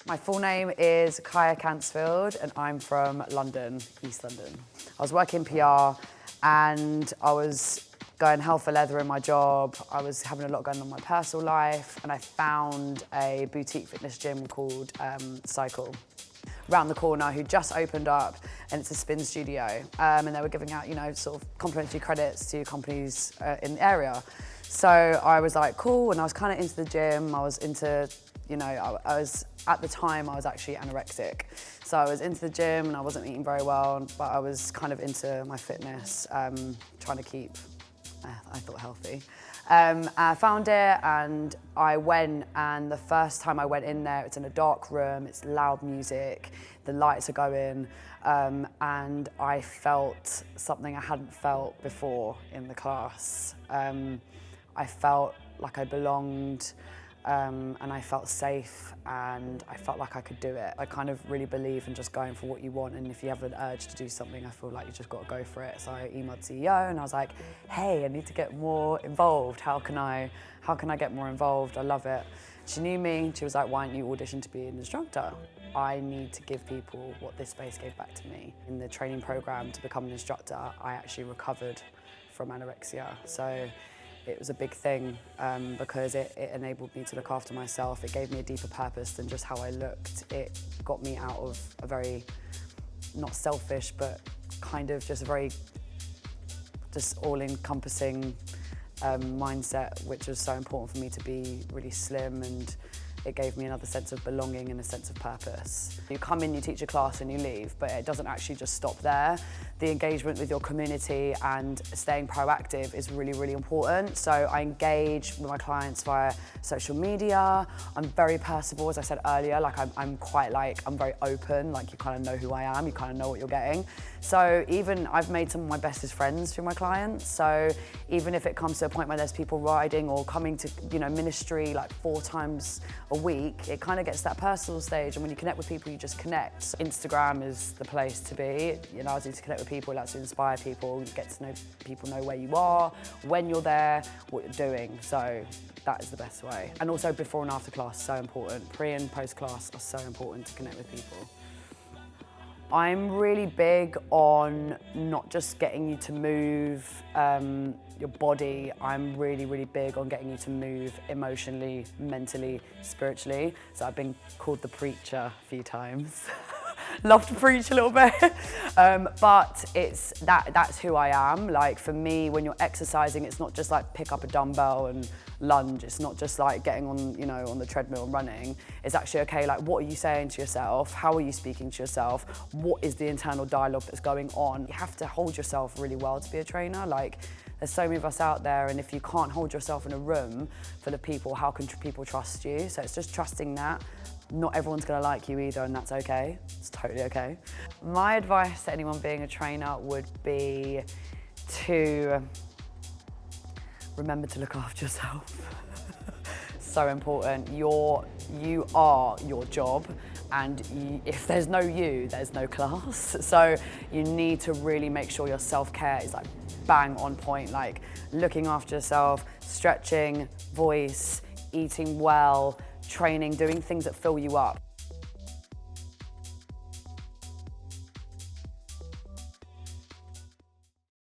My full name is Cansfield and I'm from London, East London. I was working PR and I was going hell for leather in my job. I was having a lot going on in my personal life and I found a boutique fitness gym called Cycle around the corner who just opened up, and it's a spin studio. And they were giving out, sort of complimentary credits to companies in the area. So I was like, cool, and I was kind of into the gym. I was into, at the time I was actually anorexic. So I was into the gym and I wasn't eating very well, but I was kind of into my fitness, trying to keep, I thought, healthy. I found it and I went, and the first time I went in there, it's in a dark room, it's loud music, the lights are going, and I felt something I hadn't felt before in the class. I felt like I belonged, and I felt safe, and I felt like I could do it. I kind of really believe in just going for what you want, and if you have an urge to do something, I feel like you just got to go for it. So I emailed CEO and I was like, hey, I need to get more involved. How can I get more involved? I love it. She knew me. She was like, why don't you audition to be an instructor? I need to give people what this space gave back to me. In the training program to become an instructor, I actually recovered from anorexia. So it was a big thing because it enabled me to look after myself. It gave me a deeper purpose than just how I looked. It got me out of a very, not selfish, but kind of just a very, just all-encompassing mindset, which was so important for me to be really slim, and it gave me another sense of belonging and a sense of purpose. You come in, you teach a class and you leave, but it doesn't actually just stop there. The engagement with your community and staying proactive is really, really important. So I engage with my clients via social media. I'm very personable, as I said earlier. Like I'm very open. Like you kind of know who I am, you kind of know what you're getting. So even I've made some of my bestest friends through my clients. So even if it comes to a point where there's people riding or coming to ministry like 4 times a week, it kind of gets to that personal stage, and when you connect with people, you just connect. Instagram is the place to be. It allows you to connect with people, it allows you to inspire people, you get to know people, know where you are, when you're there, what you're doing. So that is the best way. And also before and after class, so important. Pre and post class are so important to connect with people. I'm really big on not just getting you to move your body. I'm really, really big on getting you to move emotionally, mentally, spiritually. So I've been called the preacher a few times. Love to preach a little bit, but that's who I am. Like for me, when you're exercising, it's not just like pick up a dumbbell and lunge. It's not just like getting on, on the treadmill and running. It's actually, okay, like what are you saying to yourself? How are you speaking to yourself? What is the internal dialogue that's going on? You have to hold yourself really well to be a trainer. Like there's so many of us out there, and if you can't hold yourself in a room full of people, how can people trust you? So it's just trusting that. Not everyone's gonna like you either, and that's okay. It's totally okay. My advice to anyone being a trainer would be to remember to look after yourself. So important. You are your job, and if there's no you, there's no class. So you need to really make sure your self-care is like bang on point, like looking after yourself, stretching, voice, eating well, training, doing things that fill you up.